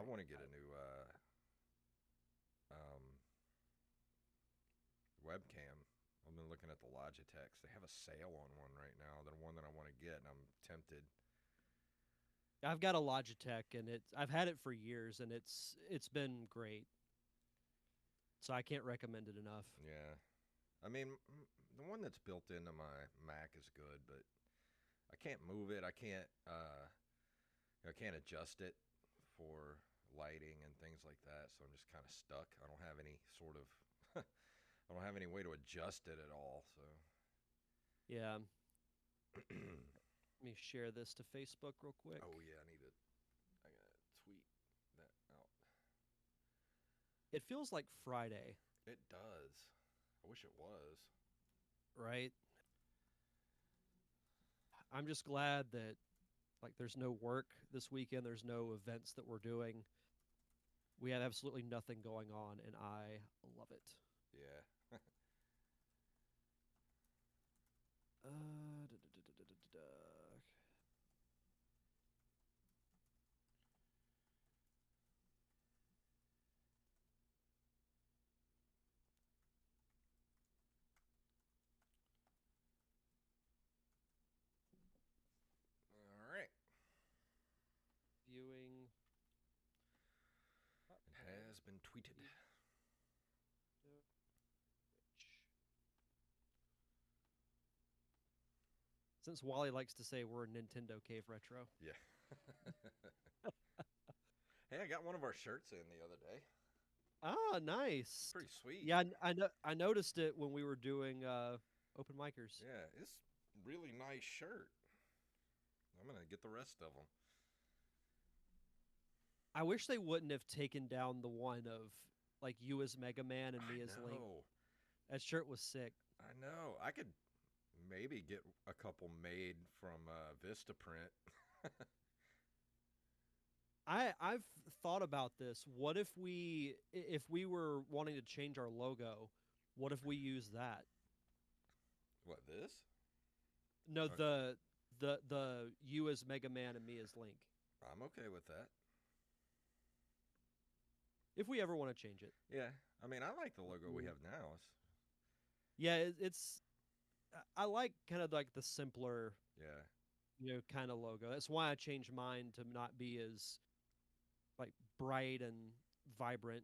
want to get a new um, webcam. I've been looking at the Logitechs. They have a sale on one right now. The one that I want to get, and I'm tempted. I've got a Logitech, and I've had it for years, and it's been great. So I can't recommend it enough. Yeah. I mean, the one that's built into my Mac is good, but I can't move it. I can't adjust it for lighting and things like that. So I'm just kind of stuck. I don't have any sort of I don't have any way to adjust it at all. So Yeah. Let me share this to Facebook real oh quick. yeah, I gotta tweet that out. It feels like Friday, It does. I wish it was. right? I'm just glad that like there's no work this weekend, there's no events that we're doing. We have absolutely nothing going on, and I love it. Yeah. Da, da, da, da, da, da, da. All right. Viewing It platform. has been tweeted. Which, since Wally likes to say we're Nintendo Cave Retro. Yeah. Hey, I got one of our shirts in the other day. Ah, It's nice. pretty sweet. Yeah, I know. I noticed it when we were doing open micers. Yeah, it's really nice shirt. I'm gonna get the rest of them. I wish they wouldn't have taken down the one of like you as Mega Man and I me as Link. know. That shirt was sick. I know. I could maybe get a couple made from Vistaprint. I've thought about this. What if if we were wanting to change our logo, what if we use that? What, this? No, Uh, the you as Mega Man and me as Link. I'm okay with that. If we ever want to change it. Yeah. I mean, I like the logo we Mm. have now. Yeah, it's I like kind of like the simpler, Yeah. kind of logo. That's why I changed mine to not be as like bright and vibrant.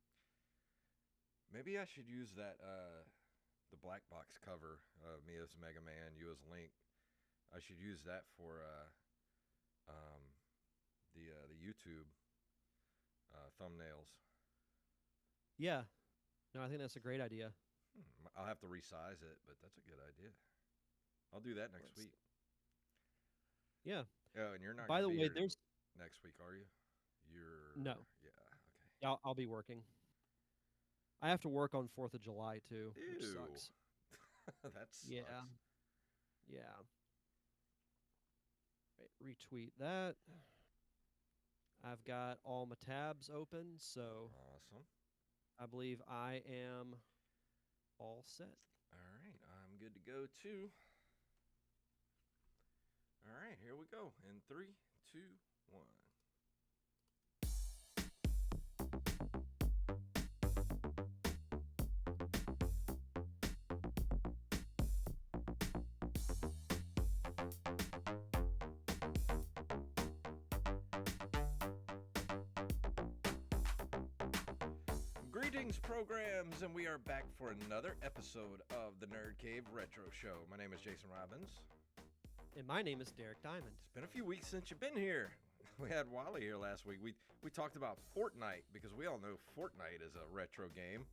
Maybe I should use that the black box cover, me as Mega Man, you as Link. I should use that for um, the YouTube thumbnails. Yeah. No, I think that's a great idea. I'll have to resize it, but that's a good idea. I'll do that next Let's week. Yeah. Oh, and you're not By going to the be way, here there's next week, are you? no. Yeah, okay. I'll be working. I have to work on 4th of July too, which Ew, sucks. that Yeah. sucks. Yeah. Right, retweet that. I've got all my tabs open, so Awesome. I believe I am all set. All right, I'm good to go too. All right, here we go. In three, two, one. Greetings, programs, and we are back for another episode of the Nerd Cave Retro Show. My name is Jason Robbins. And my name is Derek Diamond. It's been a few weeks since you've been here. We had Wally here last week. We talked about Fortnite because we all know Fortnite is a retro game.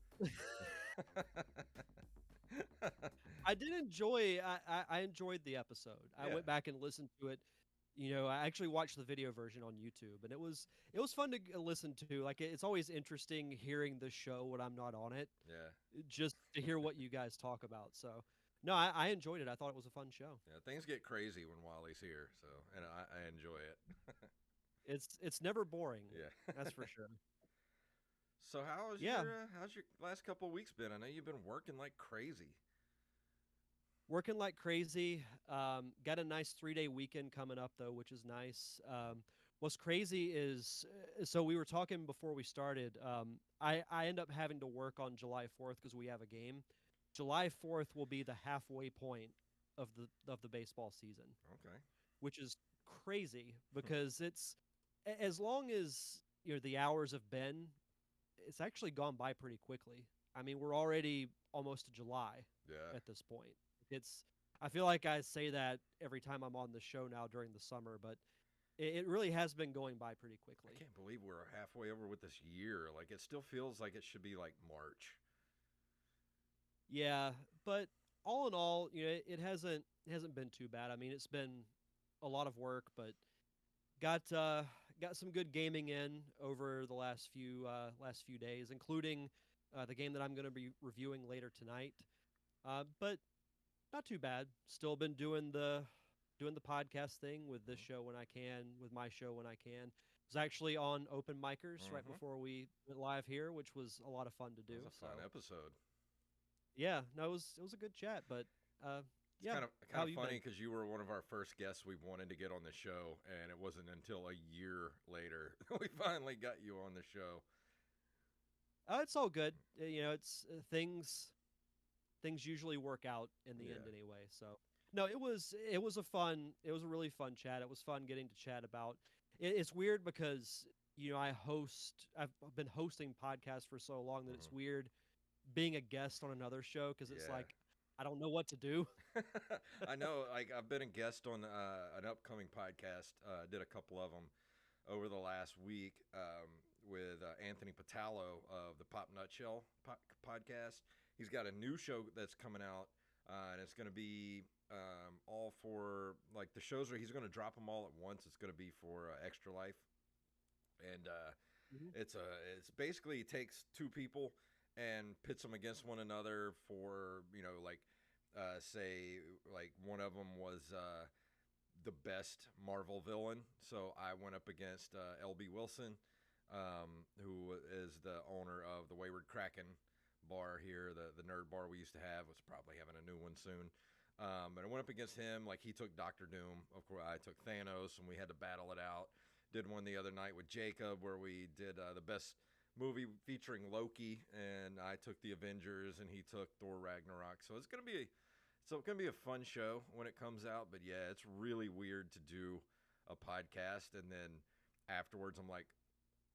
I did enjoy. I enjoyed the episode. I Yeah, went back and listened to it. I actually watched the video version on YouTube, and it was fun to listen to. Like it's always interesting hearing the show when I'm not on it, yeah, just to hear what you guys talk about. So, no, I enjoyed it. I thought it was a fun show. yeah. Things get crazy when Wally's here, so and I enjoy it. It's never boring. Yeah. That's for sure. So Yeah, how's your last couple of weeks been? I know you've been working like crazy. working like crazy. Got a nice 3-day weekend coming up though, which is nice. What's crazy is, so we were talking before we started. I end up having to work on July 4th because we have a game. July 4th will be the halfway point of the baseball season, Okay. which is crazy because as long as the hours have been, it's actually gone by pretty quickly. I mean, we're already almost to July Yeah. at this point. It's I feel like I say that every time I'm on the show now during the summer, but it really has been going by pretty I quickly. can't believe we're halfway over with this year. Like it still feels like it should be like March. Yeah, but all in all, it hasn't been too bad. I mean, it's been a lot of work, but got some good gaming in over the last few days, including the game that I'm going to be reviewing later tonight. But not too bad. Still been doing the podcast thing with this show when I can, with my show when I can. Was actually on Open Micers right Mm-hmm. before we went live here, which was a lot of fun to That do. was a So fun episode. yeah, no, it was a good chat. But uh, It's yeah, kind how of you funny been? because you were one of our first guests we wanted to get on the show, and it wasn't until a year later we finally got you on the show. It's all good. It's things usually work out in the end Yeah. anyway. So no, it was a really fun chat. It was fun getting to chat about. It's weird because I've been hosting podcasts for so long that it's Hmm. weird being a guest on another show because it's Yeah. like I don't know what to do. I know. Like I've been a guest on an upcoming podcast. Did a couple of them over the last week with Anthony Patallo of the Pop Nutshell podcast. He's got a new show that's coming out, and it's going to be all for like the shows where he's going to drop them all at once. It's going to be for Extra Life, and Mhm. it's basically he takes two people and pits them against one another for like say like one of them was the best Marvel villain. So I went up against LB Wilson, who is the owner of the Wayward Kraken bar here, the nerd bar we used to have. Was probably having a new one soon. But I went up against him. Like he took Doctor Doom. Of course, I took Thanos, and we had to battle it out. Did one the other night with Jacob where we did the best movie featuring Loki, and I took the Avengers, and he took Thor Ragnarok. So it's gonna be a fun show when it comes out. But yeah, it's really weird to do a podcast and then afterwards I'm like,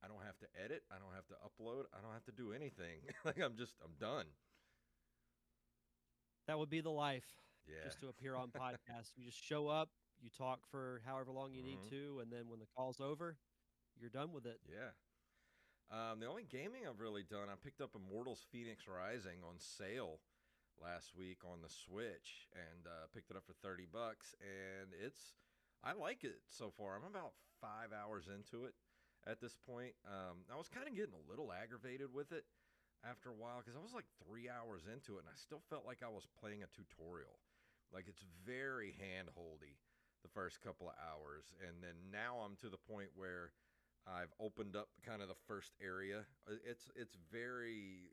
I don't have to edit, I don't have to upload, I don't have to do anything. Like I'm done. That would be the life, Yeah. just to appear on podcasts. You just show up, you talk for however long you need Hmm. to, and then when the call's over, you're done with it. Yeah. The only gaming I've really done, I picked up Immortals Phoenix Rising on sale last week on the Switch and picked it up for $30, and I like it so far. I'm about 5 hours into it at this point. I was kind of getting a little aggravated with it after a while because I was like 3 hours into it, and I still felt like I was playing a tutorial. Like it's very hand holdy the first couple of hours, and then now I'm to the point where I've opened up kind of the first area. It's very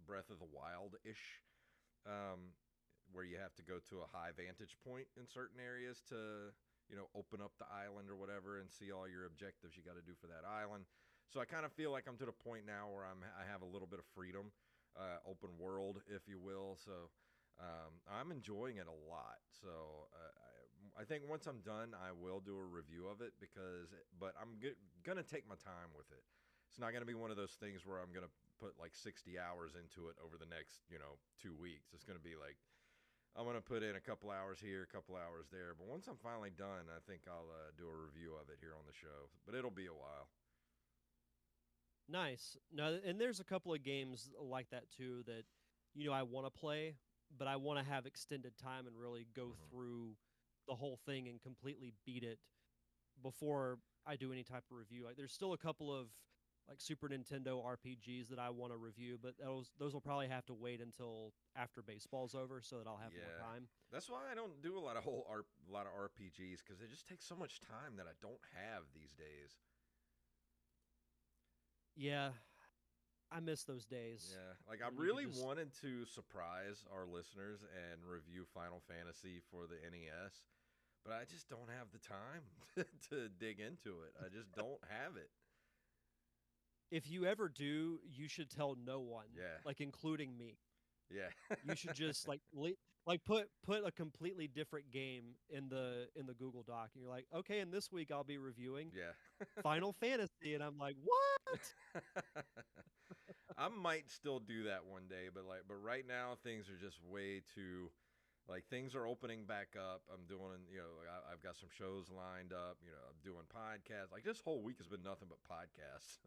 Breath of the Wild ish, um, where you have to go to a high vantage point in certain areas to open up the island or whatever and see all your objectives you got to do for that island. So I kind of feel like I'm to the point now where I have a little bit of freedom, open world, if you will. So I'm enjoying it a lot. So I think once I'm done, I will do a review of it but I'm gonna take my time with it. It's not gonna be one of those things where I'm gonna put like 60 hours into it over the next 2 weeks. It's gonna be like I'm gonna put in a couple hours here, a couple hours there. But once I'm finally done, I think I'll do a review of it here on the show. But it'll be a while. Nice. No, and there's a couple of games like that too that I want to play, but I want to have extended time and really go Hmm. through the whole thing and completely beat it before I do any type of review. Like there's still a couple of like Super Nintendo RPGs that I want to review, but those will probably have to wait until after baseball's over so that I'll have more Yeah, time. that's why I don't do a lot of RPGs because it just takes so much time that I don't have these days. Yeah, I miss those days Yeah, like I when you could really just wanted to surprise our listeners and review Final Fantasy for the NES, but I just don't have the time to dig into it. I just don't have it. If you ever do, you should tell no one, Yeah, like including me. yeah, You should just put a completely different game in the Google Doc, and you're like, okay, and this week I'll be reviewing yeah. Final Fantasy, and I'm like, what? I might still do that one day, but right now things are just way too like things are opening back up. I'm doing, I've got some shows lined up. I'm doing podcasts. Like this whole week has been nothing but podcasts.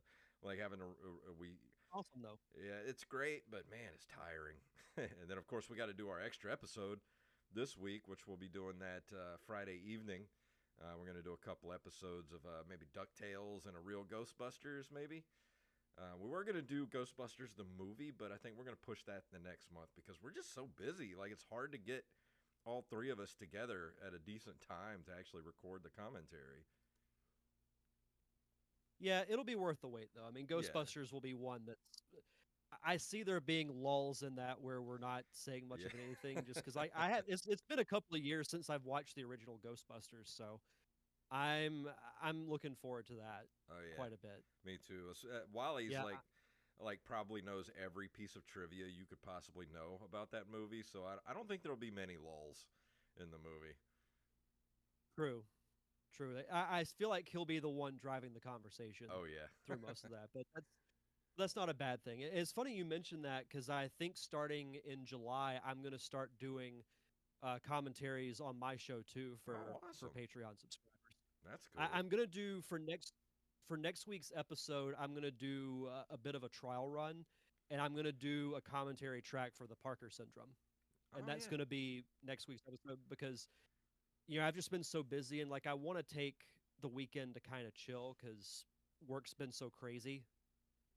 Like having a week. Awesome though. Yeah, it's great, but man, it's tiring. And then of course we got to do our extra episode this week, which we'll be doing that Friday evening. We're going to do a couple episodes of maybe DuckTales and a real Ghostbusters, maybe. We were going to do Ghostbusters the movie, but I think we're going to push that the next month because we're just so busy. Like, it's hard to get all three of us together at a decent time to actually record the commentary. Yeah, it'll be worth the wait though. I mean, Yeah. Ghostbusters will be one that's. I see there being lulls in that where we're not saying much Yeah. of anything, just because I have it's been a couple of years since I've watched the original Ghostbusters, so I'm I'm looking forward to that Oh, yeah. quite a bit. Me too. Wally's Yeah, like probably knows every piece of trivia you could possibly know about that movie, so I don't think there'll be many lulls in the movie. true, true. I feel like he'll be the one driving the conversation Oh, yeah. through most of that, but that's not a bad thing. It's funny you mentioned that because I think starting in July, I'm going to start doing commentaries on my show too Oh, for awesome. Patreon subscribers. That's cool. I'm gonna do for next week's episode. I'm gonna do a bit of a trial run, and I'm gonna do a commentary track for the Parker syndrome, and Oh, that's yeah. gonna be next week's episode because I've just been so busy and like I want to take the weekend to kind of chill because work's been so crazy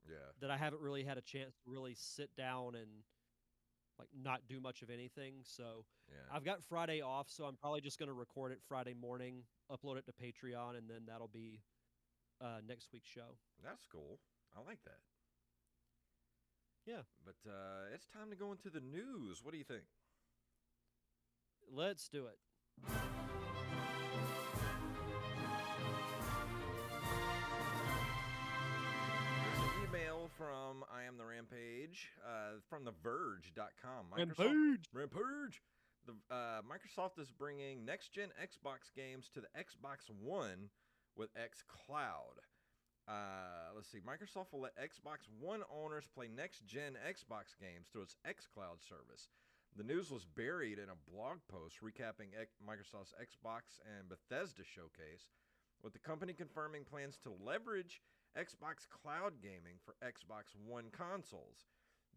Yeah. that I haven't really had a chance to really sit down and like not do much of anything. So Yeah. I've got Friday off, so I'm probably just gonna record it Friday morning, upload it to Patreon, and then that'll be next week's show. That's cool. I like that. Yeah, But it's time to go into the news. What do you think? let's do it. There's an email from I Am the Rampage from TheVerge.com. Rampage! Rampage! Microsoft is bringing next-gen Xbox games to the Xbox One with xCloud. Let's see. Microsoft will let Xbox One owners play next-gen Xbox games through its xCloud service. The news was buried in a blog post recapping Microsoft's Xbox and Bethesda showcase, with the company confirming plans to leverage Xbox Cloud gaming for Xbox One consoles.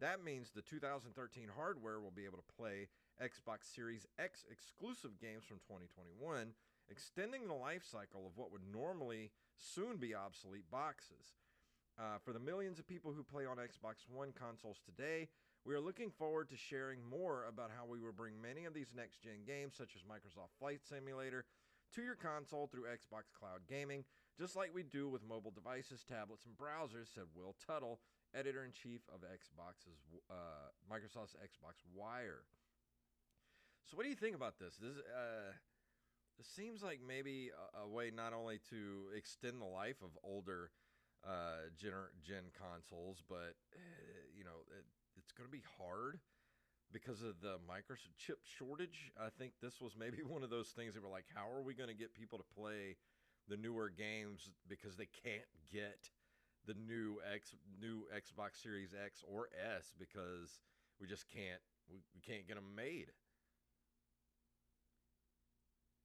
That means the 2013 hardware will be able to play Xbox Series X exclusive games from 2021, extending the life cycle of what would normally soon be obsolete boxes. For the millions of people who play on Xbox One consoles today, we are looking forward to sharing more about how we will bring many of these next-gen games, such as Microsoft Flight Simulator, to your console through Xbox Cloud Gaming, just like we do with mobile devices, tablets, and browsers, said Will Tuttle, editor-in-chief of Microsoft's Xbox Wire. So what do you think about this? This seems like maybe a way not only to extend the life of older gen consoles, but it's going to be hard because of the microchip shortage. I think this was maybe one of those things that were like, how are we going to get people to play the newer games because they can't get the new Xbox Series X or S because we just we can't get them made.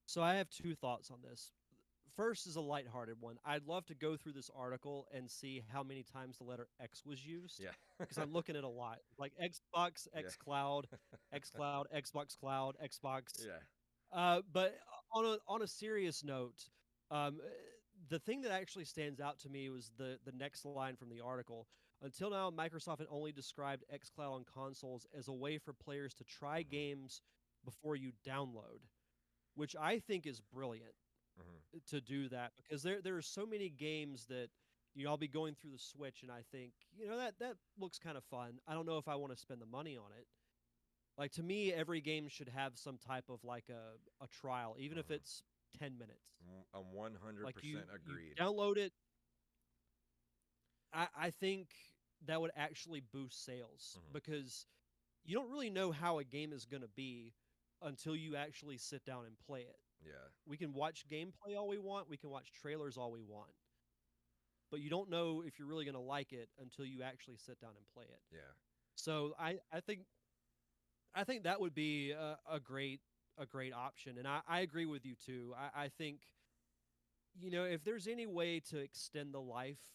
So I have two thoughts on this. First is a lighthearted one. I'd love to go through this article and see how many times the letter X was used Yeah. because I'm looking at a lot. Like Xbox, Yeah. xCloud, Xbox Cloud, Xbox. Yeah. But on a serious note, um, the thing that actually stands out to me was the next line from the article. Until now, Microsoft had only described xCloud on consoles as a way for players to try Mm-hmm. games before you download, which I think is brilliant Mm-hmm. to do that because there are so many games that I'll be going through the Switch and I think that looks kind of fun. I don't know if I want to spend the money on it, Like to me, every game should have some type of like a trial, even if Mhm. it's 10 minutes. I'm Like 100% you agreed. download it. I think that would actually boost sales Hmm. because you don't really know how a game is going to be until you actually sit down and play it. Yeah, We can watch gameplay all we want, we can watch trailers all we want, but you don't know if you're really going to like it until you actually sit down and play it. yeah. So I think that would be a great option, and I agree with you too. I think if there's any way to extend the life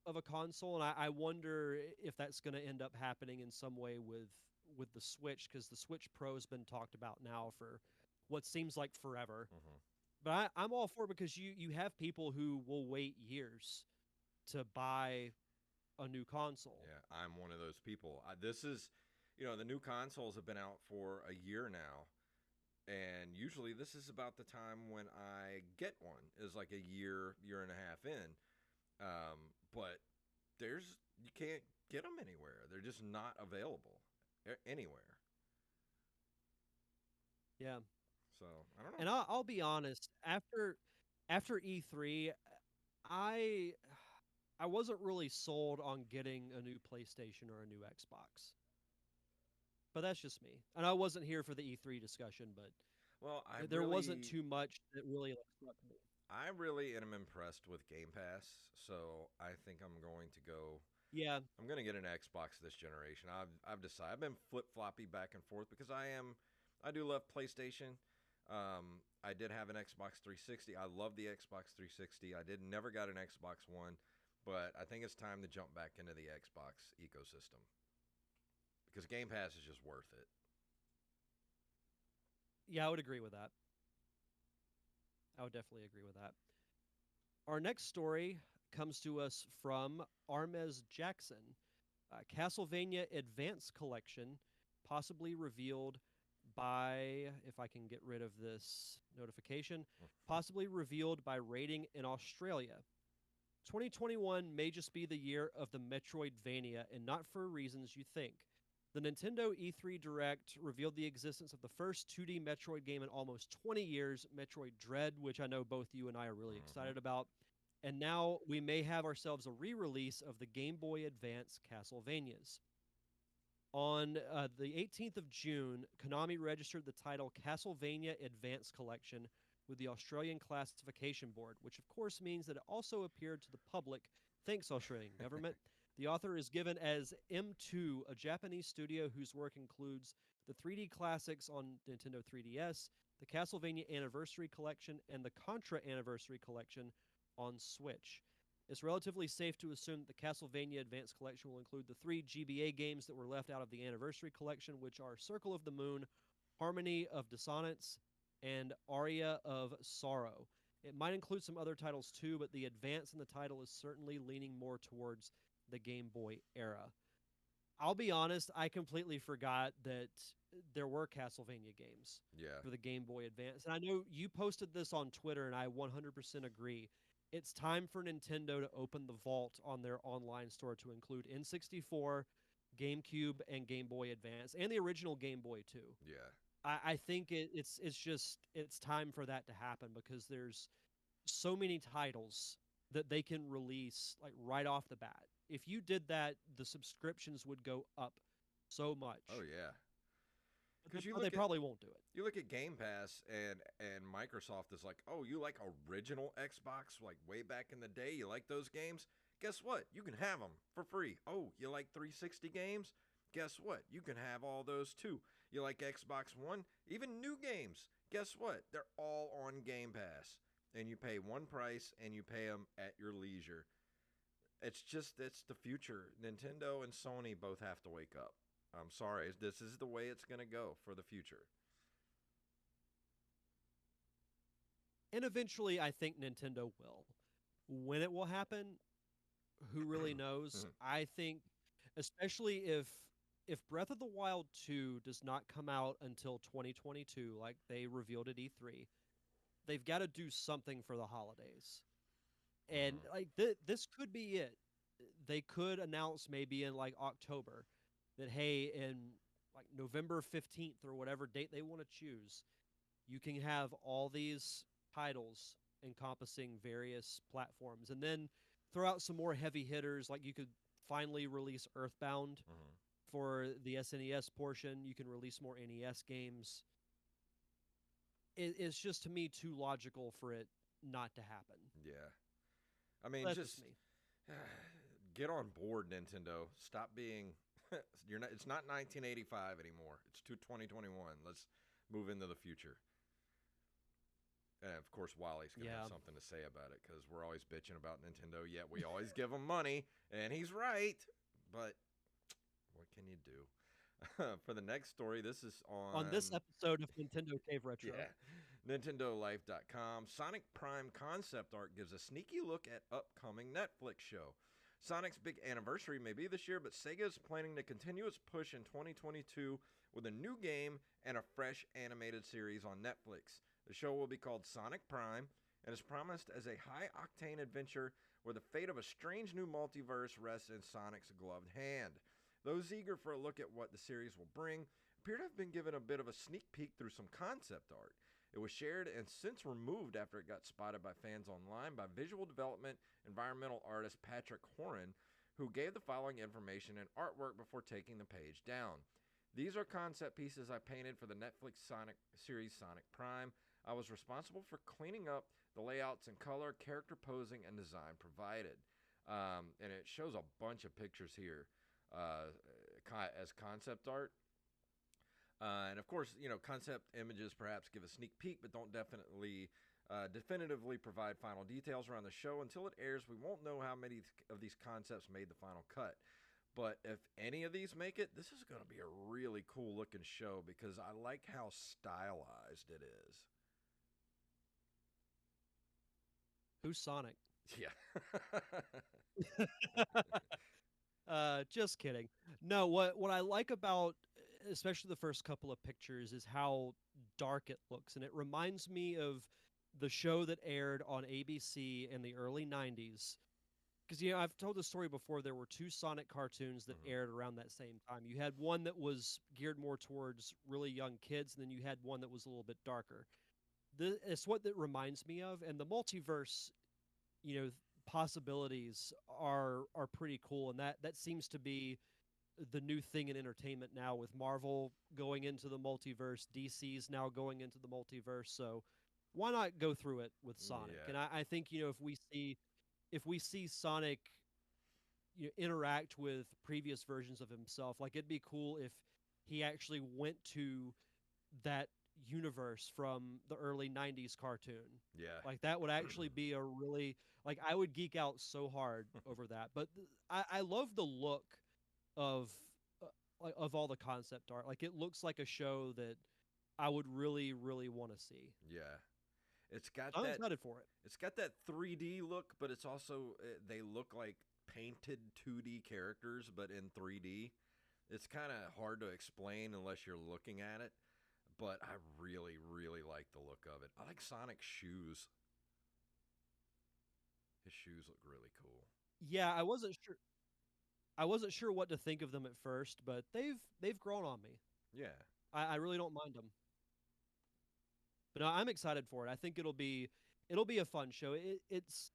of a console, and I wonder if that's going to end up happening in some way with the Switch, because the Switch Pro has been talked about now for what seems like forever. Hmm. But I'm all for it because you have people who will wait years to buy a new console. Yeah, I'm one of those people. This is, the new consoles have been out for a year now, and usually this is about the time when I get one. Is like a year and a half in. But you can't get them anywhere. They're just not available anywhere. Yeah, So I don't know. and I'll be honest. After E3, I I wasn't really sold on getting a new PlayStation or a new Xbox. But that's just me. And I wasn't here for the E3 discussion, but Well, there wasn't too much that really like, struck me. I really am impressed with Game Pass. So I think I'm going to go. Yeah, I'm going to get an Xbox this generation. I've decided. I've been flip floppy back and forth because I do love PlayStation. I did have an Xbox 360. I love the Xbox 360. I did never got an Xbox One, but I think it's time to jump back into the Xbox ecosystem because Game Pass is just worth it. yeah, I would agree with that. I would definitely agree with that. Our next story comes to us from Armez Jackson. Castlevania Advance Collection, possibly revealed by, if I can get rid of this notification, possibly revealed by Rating in Australia. 2021 may just be the year of the Metroidvania, and not for reasons you think. The Nintendo E3 Direct revealed the existence of the first 2D Metroid game in almost 20 years, Metroid Dread, which I know both you and I are really Hmm. excited about. And now we may have ourselves a re release of the Game Boy Advance Castlevanias. On the 18th of June, Konami registered the title Castlevania Advance Collection with the Australian Classification Board, which of course means that it also appeared to the public. Thanks, Australian government. The author is given as M2, a Japanese studio whose work includes the 3D classics on Nintendo 3DS, the Castlevania Anniversary Collection, and the Contra Anniversary Collection on Switch. It's relatively safe to assume that the Castlevania Advance Collection will include the three GBA games that were left out of the Anniversary Collection, which are Circle of the Moon, Harmony of Dissonance, and Aria of Sorrow. It might include some other titles too, but the advance in the title is certainly leaning more towards the Game Boy era. I'll be honest, I completely forgot that there were Castlevania games Yeah. for the Game Boy Advance. And I know you posted this on Twitter, and I 100% agree. It's time for Nintendo to open the vault on their online store to include N64, GameCube, and Game Boy Advance, and the original Game Boy too. Yeah. I think it's time for that to happen because there's so many titles that they can release like right off the bat. If you did that, the subscriptions would go up so Oh much. yeah. But Because they probably won't do it. you look at Game Pass and Microsoft is like, oh, you like original Xbox like way back in the day? You like those games? Guess what? You can have them for free. Oh, you like 360 games? Guess what? You can have all those too. You like Xbox One? Even new games? Guess what? They're all on Game Pass. And you pay one price and you pay them at your leisure. It's the future. Nintendo and Sony both have to wake up. I'm sorry. This is the way it's going to go for the future. And eventually I think Nintendo will. When it will happen, who really knows? I think especially if Breath of the Wild 2 does not come out until 2022 like they revealed at E3, they've got to do something for the holidays. And Hmm. like this could be it. They could announce maybe in like October that hey, in like November 15th or whatever date they want to choose, you can have all these titles encompassing various platforms, and then throw out some more heavy hitters. Like you could finally release Earthbound Hmm. for the SNES portion. You can release more NES games. It's just to me too logical for it not to happen. Yeah. I mean, That's just just me. get on board, Nintendo. Stop being. You're not. It's not 1985 anymore. It's 2021. Let's move into the future. And of course, Wally's gonna have Yeah. something to say about it because we're always bitching about Nintendo. Yet we always give them money, and he's right. But what can you do? For the next story, this is On on. this episode of Nintendo Cave Retro. Yeah. NintendoLife.com. Sonic Prime concept art gives a sneaky look at upcoming Netflix show. Sonic's big anniversary may be this year, but Sega is planning to continue its push in 2022 with a new game and a fresh animated series on Netflix. The show will be called Sonic Prime and is promised as a high-octane adventure where the fate of a strange new multiverse rests in Sonic's gloved hand. Those eager for a look at what the series will bring appear to have been given a bit of a sneak peek through some concept art. It was shared and since removed after it got spotted by fans online by visual development environmental artist Patrick Horan, who gave the following information and artwork before taking the page down. These are concept pieces I painted for the Netflix Sonic series Sonic Prime. I was responsible for cleaning up the layouts and color, character posing, and design provided. And it shows a bunch of pictures here as concept art. And of course, concept images perhaps give a sneak peek, but don't definitively provide final details around the show. Until it airs, we won't know how many of these concepts made the final cut. But if any of these make it, this is going to be a really cool looking show because I like how stylized it is. Who's Sonic? Yeah. Just kidding. No, what I like about especially the first couple of pictures is how dark it looks, and it reminds me of the show that aired on ABC in the early 90s. Because I've told the story before. There were two Sonic cartoons that Mhm. aired around that same time. You had one that was geared more towards really young kids, and then you had one that was a little bit darker. It's what that reminds me of, and the multiverse, you know, possibilities are pretty cool, and that seems to be the new thing in entertainment now, with Marvel going into the multiverse, DC's now going into the multiverse. So why not go through it with Sonic? Yeah. And I think if we see Sonic interact with previous versions of himself, like it'd be cool if he actually went to that universe from the early 90s cartoon. Yeah. Like that would actually be a really, like, I would geek out so hard over that. But I love the look of of all the concept art. Like it looks like a show that I would really want to see. Yeah. It's got I'm that excited for it. it's got that 3D look, but it's also they look like painted 2D characters but in 3D. It's kind of hard to explain unless you're looking at it, but I really like the look of it. I like Sonic's shoes. His shoes look really cool. Yeah, I wasn't sure. I wasn't sure what to think of them at first, but they've grown on me. Yeah. I really don't mind them. But no, I'm excited for it. I think it'll be a fun show. It's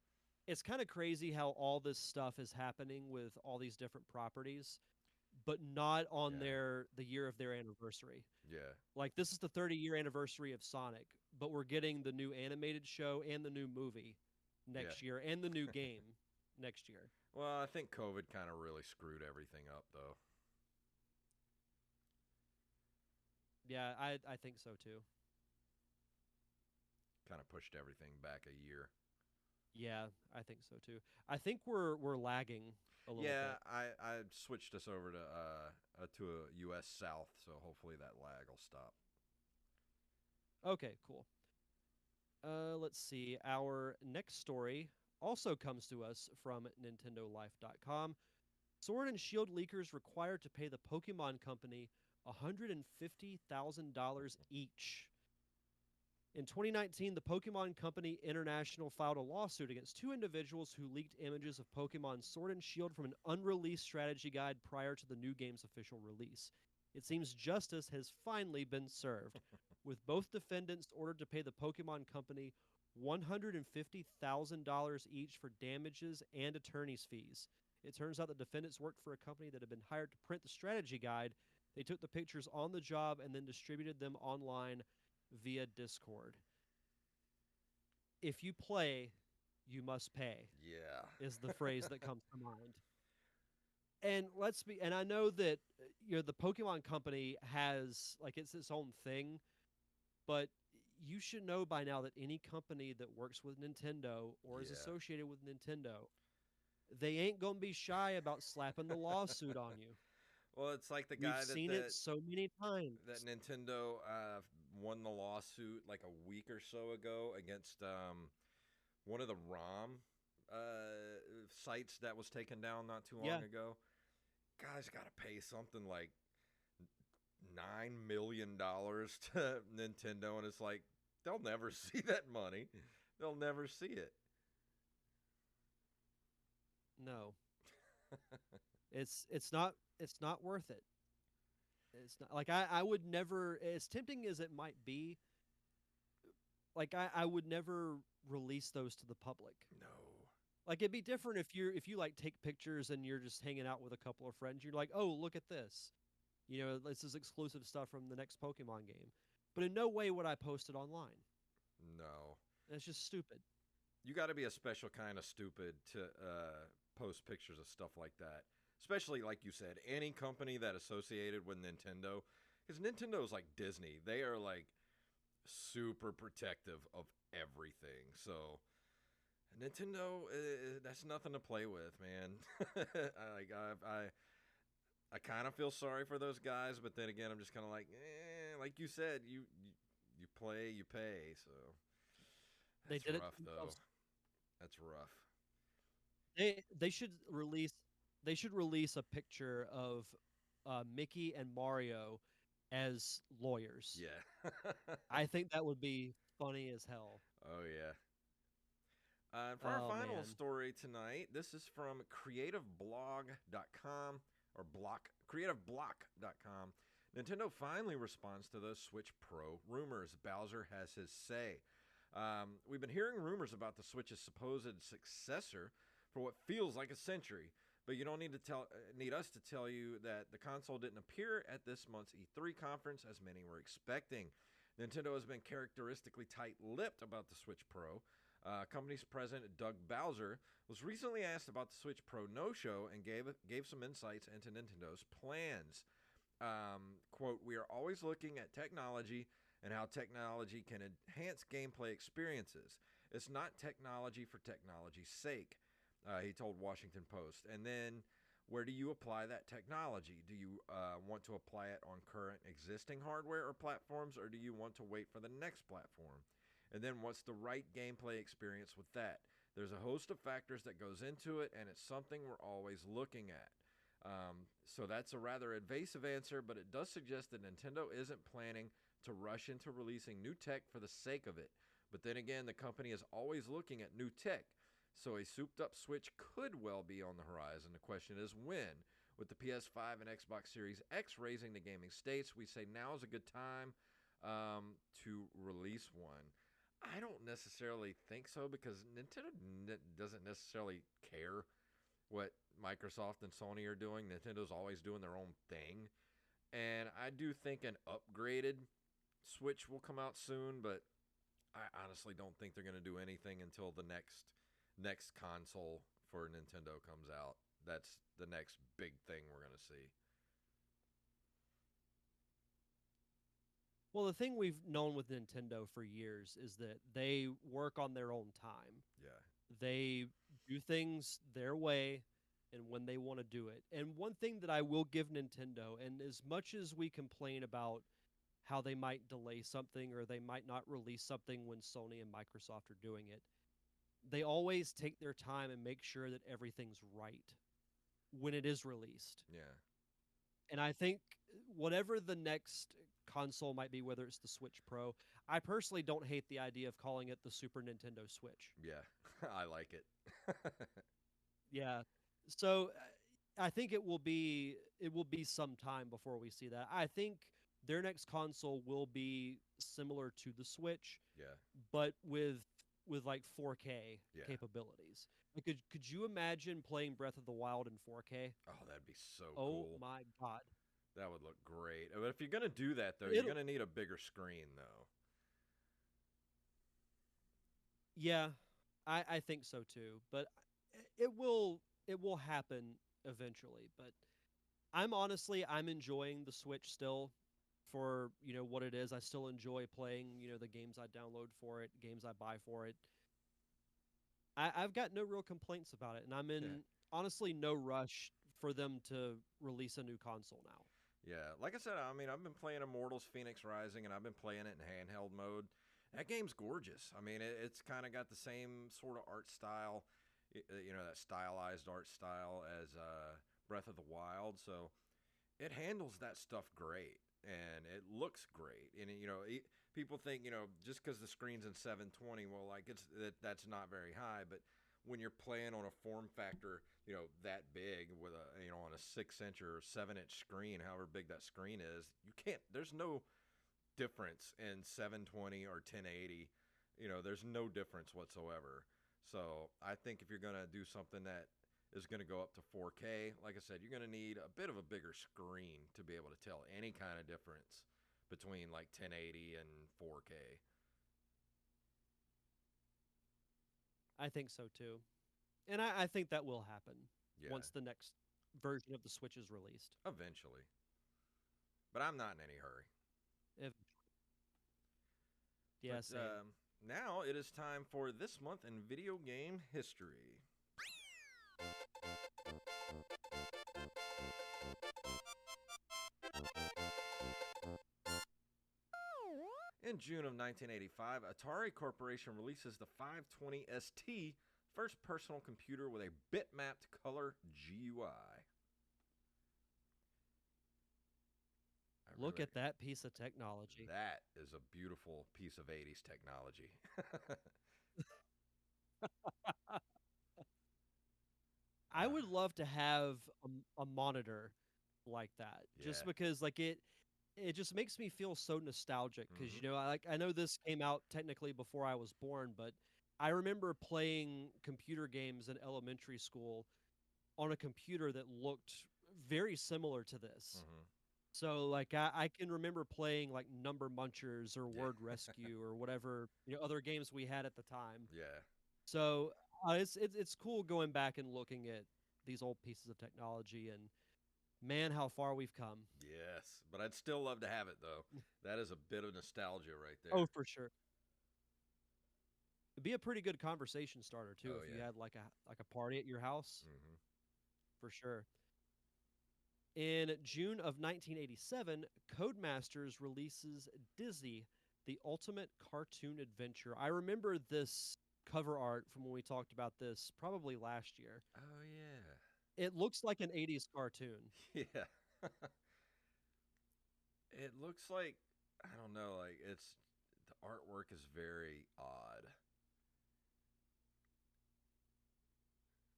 kind of crazy how all this stuff is happening with all these different properties, but not on Yeah. the year of their anniversary. Yeah. Like this is the 30-year anniversary of Sonic, but we're getting the new animated show and the new movie Yeah. next year and the new game next year. Well, I think COVID kind of really screwed everything up though. Yeah, I think so too. Kind of pushed everything back a year. Yeah, I think so too. I think we're lagging a little Yeah, bit. I switched us over to a US South, so hopefully that lag will stop. Okay, cool. Let's see. Our next story also comes to us from NintendoLife.com. Sword and Shield leakers required to pay the Pokemon Company $150,000 each. In 2019, the Pokemon Company International filed a lawsuit against two individuals who leaked images of Pokemon Sword and Shield from an unreleased strategy guide prior to the new game's official release. It seems justice has finally been served, with both defendants ordered to pay the Pokemon Company $150,000 each for damages and attorney's fees. It turns out the defendants worked for a company that had been hired to print the strategy guide. They took the pictures on the job and then distributed them online via Discord. If you play, you must pay, Yeah. is the phrase that comes to mind. And I know that the Pokemon Company has like it's its own thing, but you should know by now that any company that works with Nintendo or is Yeah. associated with Nintendo, they ain't gonna be shy about slapping the lawsuit on you. Well, it's like the We've guy seen it so many times. that Nintendo won the lawsuit like a week or so ago against one of the ROM sites that was taken down not too long ago. Guys got to pay something like $9 million to Nintendo, and it's like they'll never see that money. They'll never see it. No, it's not worth it. It's not like I would never, as tempting as it might be, like I would never release those to the public. No. Like it'd be different if you like take pictures and you're just hanging out with a couple of friends. You're like, oh, look at this. This is exclusive stuff from the next Pokemon game. But in no way would I post it online. No. That's just stupid. You got to be a special kind of stupid to post pictures of stuff like that. Especially, like you said, any company that associated with Nintendo. Because Nintendo is like Disney. They are like super protective of everything. So Nintendo, that's nothing to play with, man. I kind of feel sorry for those guys, but then again, I'm just kind of like you said, you play, you pay. So that's They did rough, it though. That's rough. They should release a picture of Mickey and Mario as lawyers. Yeah. I think that would be funny as hell. Oh, yeah. For our final story tonight, this is from creativeblog.com or creativeblock.com. Nintendo finally responds to those Switch Pro rumors. Bowser has his say. We've been hearing rumors about the Switch's supposed successor for what feels like a century, but you don't need us to tell you that the console didn't appear at this month's E3 conference as many were expecting. Nintendo has been characteristically tight-lipped about the Switch Pro. Company's president Doug Bowser was recently asked about the Switch Pro no-show and gave some insights into Nintendo's plans. Quote, "We are always looking at technology and how technology can enhance gameplay experiences. It's not technology for technology's sake," he told Washington Post. And then, where do you apply that technology? Do you want to apply it on current existing hardware or platforms, or do you want to wait for the next platform? And then what's the right gameplay experience with that? There's a host of factors that goes into it, and it's something we're always looking at. So that's a rather evasive answer, but it does suggest that Nintendo isn't planning to rush into releasing new tech for the sake of it. But then again, the company is always looking at new tech. So a souped-up Switch could well be on the horizon. The question is when. With the PS5 and Xbox Series X raising the gaming stakes, we say now is a good time to release one. I don't necessarily think so because Nintendo doesn't necessarily care what Microsoft and Sony are doing. Nintendo's always doing their own thing. And I do think an upgraded Switch will come out soon, but I honestly don't think they're going to do anything until the next console for Nintendo comes out. That's the next big thing we're going to see. Well, the thing we've known with Nintendo for years is that they work on their own time. Yeah. They do things their way and when they want to do it. And one thing that I will give Nintendo, and as much as we complain about how they might delay something or they might not release something when Sony and Microsoft are doing it, they always take their time and make sure that everything's right when it is released. Yeah. And I think whatever the next console might be, whether it's the Switch Pro, I personally don't hate the idea of calling it the Super Nintendo Switch. Yeah, I like it. Yeah. So I think it will be some time before we see that. I think their next console will be similar to the Switch, Yeah, but with like 4K yeah. capabilities. Like, could you imagine playing Breath of the Wild in 4K? Oh, that'd be so Oh cool. my god. That would look great. But if you're gonna do that though, you're It'll gonna need a bigger screen though. Yeah, I think so too. But it will happen eventually. But I'm enjoying the Switch still for, what it is. I still enjoy playing, the games I download for it, games I buy for it. I've got no real complaints about it, and I'm Yeah. in honestly no rush for them to release a new console now. Yeah, like I said, I mean, I've been playing Immortals Phoenix Rising, and I've been playing it in handheld mode. That game's gorgeous. I mean, it's kind of got the same sort of art style, that stylized art style as Breath of the Wild. So it handles that stuff great, and it looks great. And people think just because the screen's in 720, well, like that's not very high, but when you're playing on a form factor, that big with on a 6-inch or 7-inch screen, however big that screen is, you can't. There's no difference in 720 or 1080. There's no difference whatsoever. So I think if you're gonna do something that is going to go up to 4K, like I said, you're going to need a bit of a bigger screen to be able to tell any kind of difference between like 1080 and 4K. I think so too. And I think that will happen Yeah, once the next version of the Switch is released. eventually. But I'm not in any hurry. If But Yeah, same. now it is time for this month in video game history. In June of 1985, Atari Corporation releases the 520 ST, first personal computer with a bitmapped color GUI. Look at that piece of technology. That is a beautiful piece of 80s technology. I would love to have a monitor like that, just Yeah. because like it just makes me feel so nostalgic because Hmm. I know this came out technically before I was born, but I remember playing computer games in elementary school on a computer that looked very similar to this. Hmm. So like I can remember playing like Number Munchers or Yeah. Word Rescue or whatever other games we had at the time. Yeah. So it's cool going back and looking at these old pieces of technology, and man, how far we've come. Yes. But I'd still love to have it, though. That is a bit of nostalgia right Oh, there. for sure. It'd be a pretty good conversation starter too Oh, if you yeah. had like a party at your house, Hmm. for sure. In June of 1987, Codemasters releases Dizzy, the ultimate cartoon adventure. I remember this cover art from when we talked about this probably last year. Oh, yeah. It looks like an 80s cartoon. Yeah. It looks like, I don't know, like the artwork is very odd.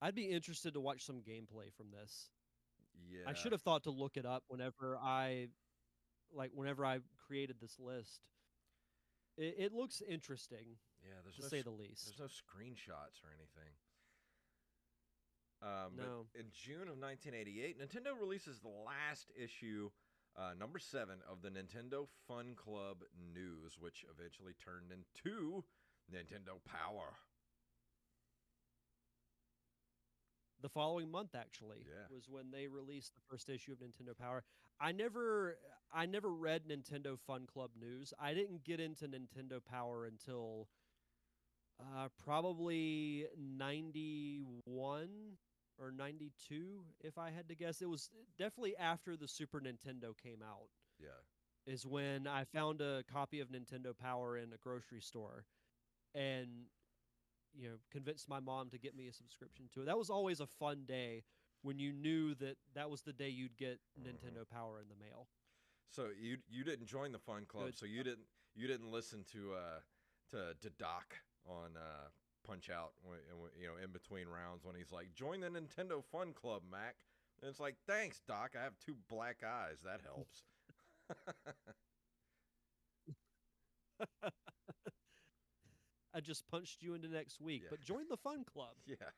I'd be interested to watch some gameplay from this. I Yeah. should have thought to look it up whenever I created this list. It looks interesting, Yeah, to say the least. there's no screenshots or anything. But No. in June of 1988, Nintendo releases the last issue, number 7 of the Nintendo Fun Club News, which eventually turned into Nintendo Power. The following month actually Yeah. was when they released the first issue of Nintendo Power. I never read Nintendo Fun Club News. I didn't get into Nintendo Power until probably 91 or 92 if I had to guess. It was definitely after the Super Nintendo came out Yeah. is when I found a copy of Nintendo Power in a grocery store and convinced my mom to get me a subscription to it. That was always a fun day when you knew that that was the day you'd get Hmm. Nintendo Power in the mail. So you didn't join the Fun Club, Good. so you didn't listen to Doc on Punch Out, in between rounds when he's like, "Join the Nintendo Fun Club, Mac. And it's like, thanks, Doc. I have two black eyes. That helps. I just punched you into next week, Yeah. but join the fun club. Yeah.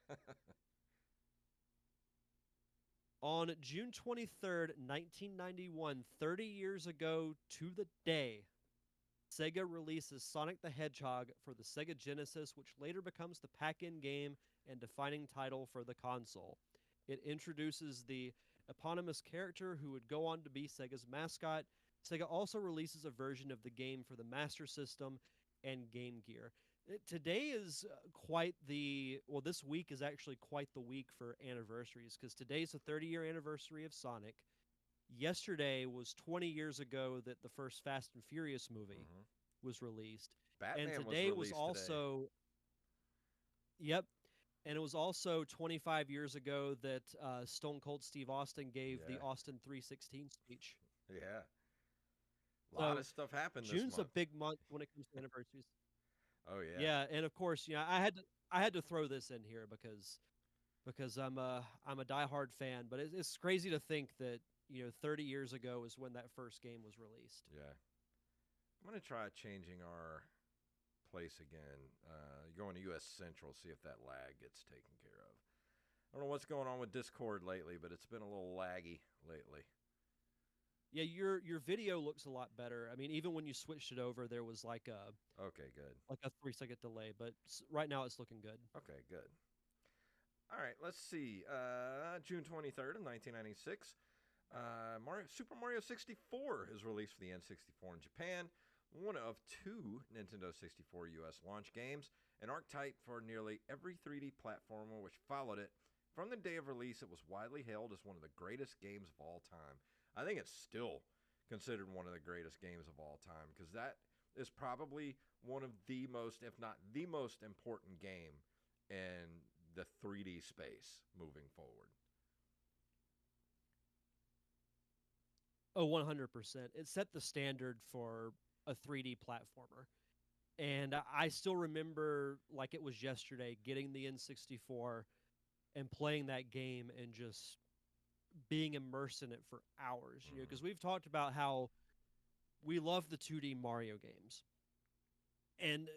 On June 23rd, 1991, 30 years ago to the day, Sega releases Sonic the Hedgehog for the Sega Genesis, which later becomes the pack-in game and defining title for the console. It introduces the eponymous character who would go on to be Sega's mascot. Sega also releases a version of the game for the Master System and Game Gear. Today is quite the well. This week is actually quite the week for anniversaries because today's the 30-year anniversary of Sonic. Yesterday was 20 years ago that the first Fast and Furious movie Hmm. was released, and Batman was today was released today. also yep, and it was also 25 years ago that Stone Cold Steve Austin gave the Yeah. Austin 316 speech. Yeah. A lot So of stuff happened this June's a month. big month when it comes to anniversaries. Oh, yeah. Yeah, and of course, I had to throw this in here because I'm a diehard fan. But it's crazy to think that 30 years ago is when that first game was released. Yeah. I'm going to try changing our place again. Going to US Central, see if that lag gets taken care of. I don't know what's going on with Discord lately, but it's been a little laggy lately. Yeah, your video looks a lot better. I mean, even when you switched it over, there was Okay, good. like a 3-second delay, but right now it's looking good. Okay, good. All right, let's see. June 23rd of 1996, Super Mario 64 is released for the N64 in Japan, one of two Nintendo 64 US launch games, an archetype for nearly every 3D platformer which followed it. From the day of release, it was widely hailed as one of the greatest games of all time. I think it's still considered one of the greatest games of all time because that is probably one of the most, if not the most important game in the 3D space moving forward. Oh, 100%. It set the standard for a 3D platformer. And I still remember like it was yesterday getting the N64 and playing that game and just being immersed in it for hours, Mm-hmm. because we've talked about how we love the 2D Mario games. And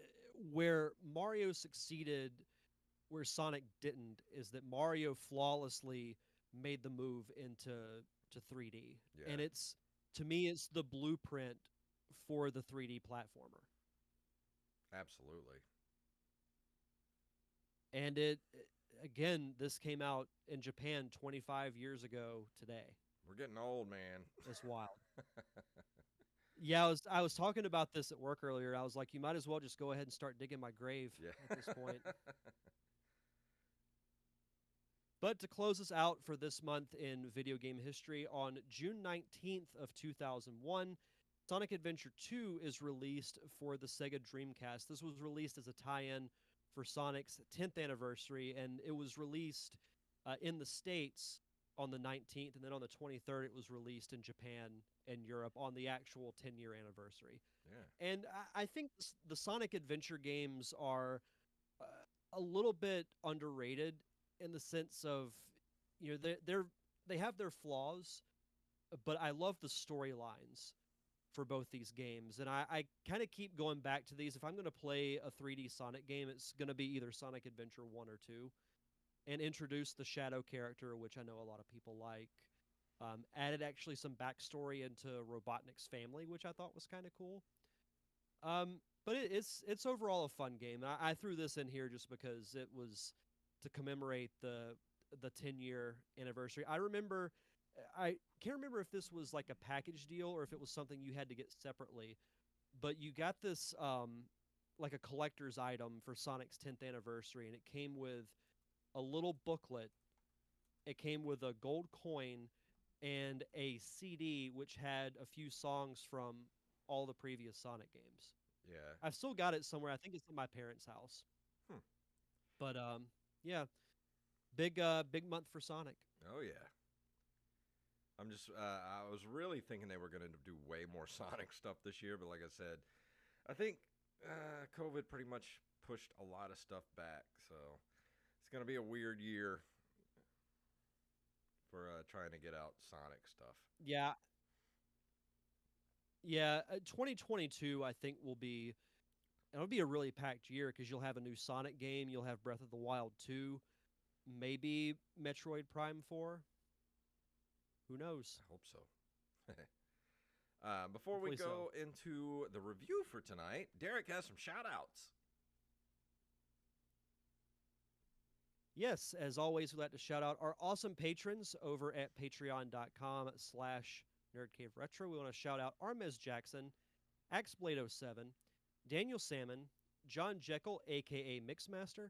where Mario succeeded where Sonic didn't is that Mario flawlessly made the move to 3D. Yeah, And it's to me it's the blueprint for the 3D platformer. absolutely. And it again, this came out in Japan 25 years ago today. We're getting old, man. It's wild. Yeah, I was talking about this at work earlier. I was like, you might as well just go ahead and start digging my grave at this point. Yeah. But to close us out for this month in video game history, on June 19th of 2001, Sonic Adventure 2 is released for the Sega Dreamcast. This was released as a tie-in for Sonic's 10th anniversary, and it was released in the States on the 19th, and then on the 23rd, it was released in Japan and Europe on the actual 10-year anniversary. Yeah. And I think the Sonic Adventure games are a little bit underrated in the sense of they have their flaws, but I love the storylines for both these games, and I kind of keep going back to these. If I'm going to play a 3D Sonic game, it's going to be either Sonic Adventure 1 or 2, and introduce the Shadow character, which I know a lot of people like. Added actually some backstory into Robotnik's family, which I thought was kind of cool. But it's overall a fun game. And I threw this in here just because it was to commemorate the 10-year anniversary. I can't remember if this was like a package deal or if it was something you had to get separately, but you got this like a collector's item for Sonic's 10th anniversary, and it came with a little booklet. It came with a gold coin and a CD which had a few songs from all the previous Sonic games. Yeah. I've still got it somewhere. I think it's in my parents' house. Hmm. But yeah, big month for Sonic. Oh yeah. I'm just. I was really thinking they were going to do way more Sonic stuff this year, but like I said, I think COVID pretty much pushed a lot of stuff back. So it's going to be a weird year for trying to get out Sonic stuff. Yeah, yeah. 2022, I think, will be it'll be a really packed year because you'll have a new Sonic game, you'll have Breath of the Wild 2, maybe Metroid Prime 4. Who knows? I hope so. Before we Hopefully go so. into the review for tonight, Derek has some shout outs. Yes, as always, we'd like to shout out our awesome patrons over at patreon.com/nerdcaveretro. We want to shout out Armez Jackson, Axblade07, Daniel Salmon, John Jekyll, aka Mixmaster,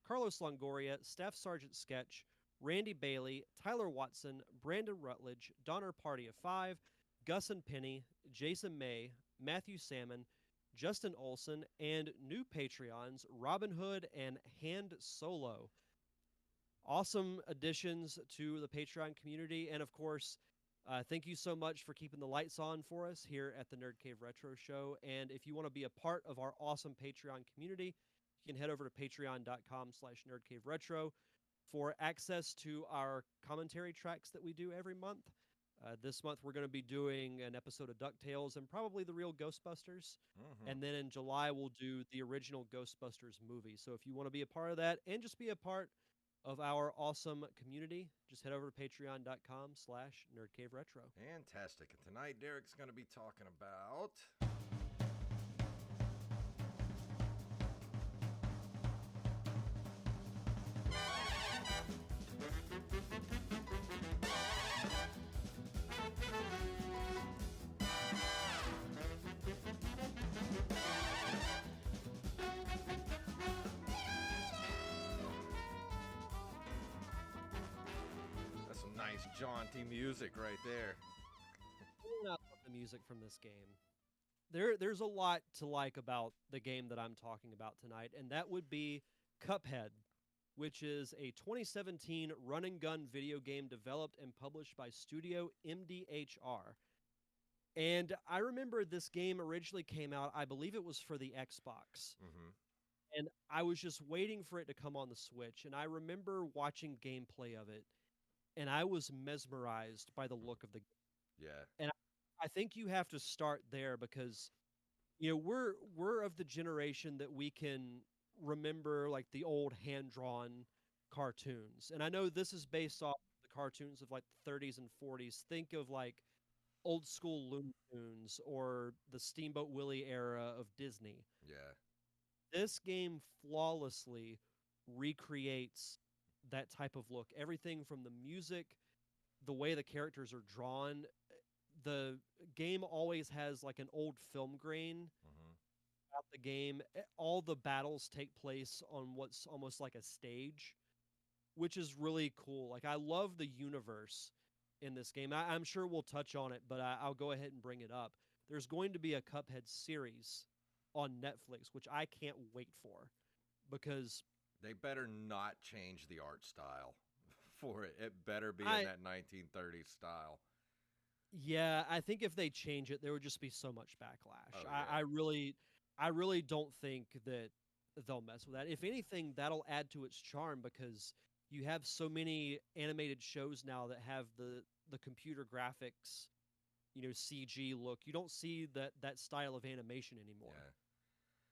Carlos Longoria, Staff Sergeant Sketch, Randy Bailey, Tyler Watson, Brandon Rutledge, Donner Party of 5, Gus and Penny, Jason May, Matthew Salmon, Justin Olson, and new Patreons Robin Hood and Hand Solo. Awesome additions to the Patreon community. And of course, thank you so much for keeping the lights on for us here at the Nerd Cave Retro Show. And if you want to be a part of our awesome Patreon community, you can head over to patreon.com/nerdcaveretro for access to our commentary tracks that we do every month. This month, we're going to be doing an episode of DuckTales and probably the real Ghostbusters. Mm-hmm. And then in July, we'll do the original Ghostbusters movie. So if you want to be a part of that and just be a part of our awesome community, just head over to patreon.com/nerdcaveretro. Fantastic. And tonight, Derek's going to be talking about. That's some nice jaunty music right there. I love the music from this game. There's a lot to like about the game that I'm talking about tonight, and that would be Cuphead, which is a 2017 run and gun video game developed and published by Studio MDHR. And I remember this game originally came out, I believe it was for the Xbox. Mm-hmm. And I was just waiting for it to come on the Switch. And I remember watching gameplay of it, and I was mesmerized by the look of the game. Yeah. And I think you have to start there because we're of the generation that we can remember like the old hand-drawn cartoons. And I know this is based off the cartoons of like the 30s and 40s. Think of like old school Looney Tunes or the Steamboat Willie era of Disney. Yeah. This game flawlessly recreates that type of look. Everything from the music, the way the characters are drawn. The game always has like an old film grain Mm-hmm. about the game. All the battles take place on what's almost like a stage, which is really cool. Like I love the universe in this game. I'm sure we'll touch on it, but I'll go ahead and bring it up. There's going to be a Cuphead series on Netflix, which I can't wait for because They better not change the art style for it. It better be I in that 1930s style. yeah, I think if they change it, there would just be so much backlash. Oh, I really don't think that they'll mess with that. If anything, that'll add to its charm because you have so many animated shows now that have the computer graphics, CG look. You don't see that style of animation anymore. Yeah.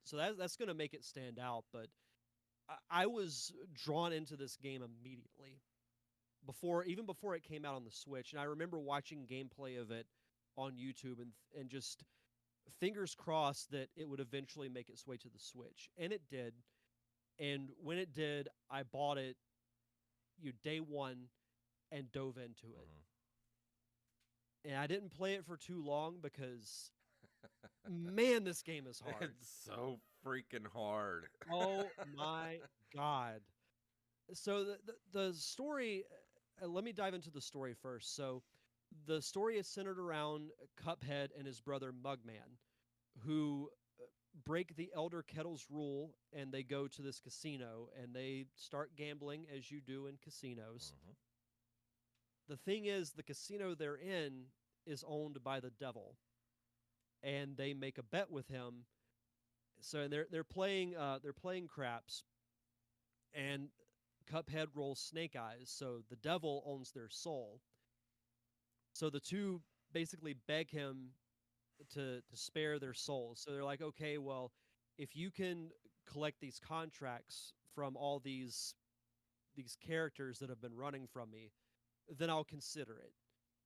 So that's going to make it stand out. But I was drawn into this game immediately even before it came out on the Switch, and I remember watching gameplay of it on YouTube and just fingers crossed that it would eventually make its way to the Switch, and it did. And when it did, I bought it day one and dove into it. Mm-hmm. And I didn't play it for too long because man, this game is hard. It's so freaking hard. Oh my god. So the story, let me dive into the story first. So the story is centered around Cuphead and his brother Mugman, who break the Elder Kettle's rule and they go to this casino and they start gambling as you do in casinos. Mm-hmm. The thing is, the casino they're in is owned by the devil, and they make a bet with him. So they're playing craps, and Cuphead rolls snake eyes, so the devil owns their soul. So the two basically beg him to spare their souls. So they're like, okay, well, if you can collect these contracts from all these characters that have been running from me, then I'll consider it.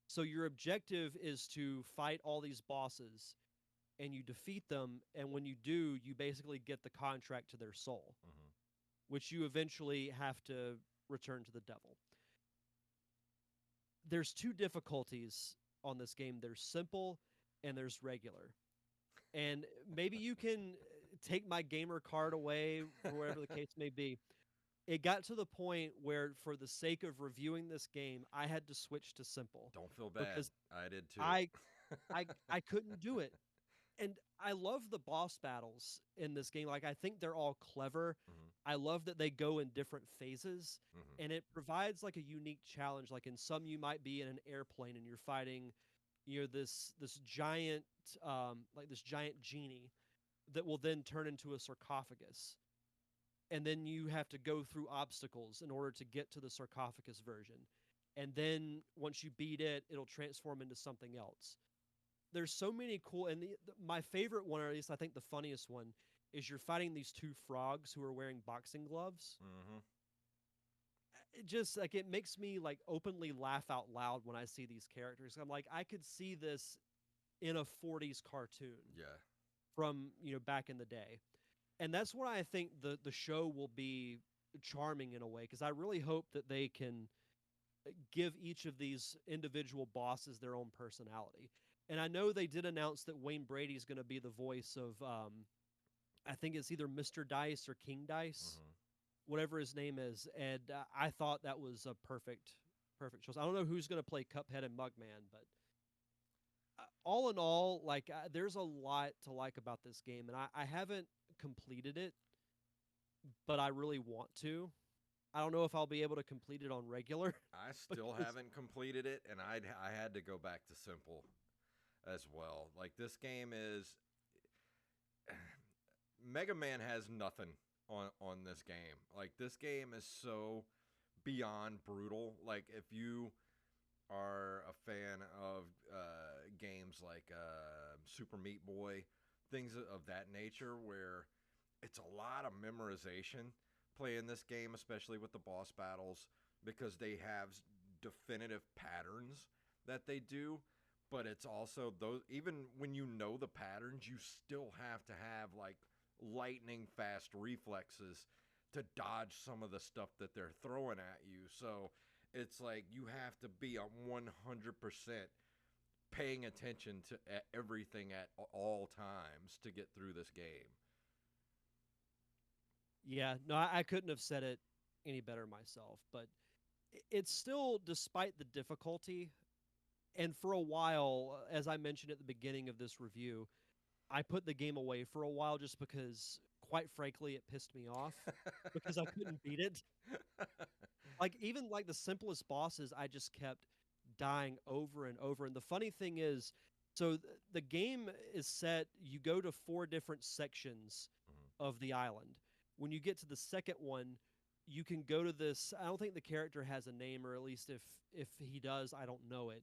So your objective is to fight all these bosses and you defeat them, and when you do, you basically get the contract to their soul, Mm-hmm. which you eventually have to return to the devil. There's two difficulties on this game. There's simple and there's regular. And maybe you can take my gamer card away or whatever the case may be. It got to the point where, for the sake of reviewing this game, I had to switch to simple Don't feel bad. because I did too. I I couldn't do it. And I love the boss battles in this game. Like, I think they're all clever. Mm-hmm. I love that they go in different phases, Mm-hmm. and it provides like a unique challenge. Like, in some, you might be in an airplane and you're fighting, this giant like this giant genie that will then turn into a sarcophagus, and then you have to go through obstacles in order to get to the sarcophagus version, and then once you beat it, it'll transform into something else. There's so many cool, and my favorite one, or at least I think the funniest one, is you're fighting these two frogs who are wearing boxing gloves. Mm-hmm. It just, like, it makes me like openly laugh out loud when I see these characters. I'm like, I could see this in a 40s cartoon Yeah. from, back in the day. And that's why I think the show will be charming in a way, because I really hope that they can give each of these individual bosses their own personality. And I know they did announce that Wayne Brady is going to be the voice of, I think it's either Mr. Dice or King Dice, Mm-hmm. whatever his name is. And I thought that was a perfect choice. I don't know who's going to play Cuphead and Mugman, but all in all, like, there's a lot to like about this game, and I haven't completed it, but I really want to. I don't know if I'll be able to complete it on regular. I still because haven't completed it, and I had to go back to simple as well. Like, this game is Mega Man has nothing on this game. Like, this game is so beyond brutal. Like, if you are a fan of games like Super Meat Boy, things of that nature, where it's a lot of memorization playing this game, especially with the boss battles, because they have definitive patterns that they do. But it's also those, even when you know the patterns, you still have to have like lightning fast reflexes to dodge some of the stuff that they're throwing at you. So it's like you have to be a 100% paying attention to everything at all times to get through this game. Yeah, no, I couldn't have said it any better myself. But it's still, despite the difficulty, and for a while, as I mentioned at the beginning of this review, I put the game away for a while just because, quite frankly, it pissed me off because I couldn't beat it. Like, even like the simplest bosses, I just kept dying over and over. And the funny thing is, so the game is set, you go to four different sections Mhm. of the island. When you get to the second one, you can go to this, I don't think the character has a name, or at least if he does, I don't know it.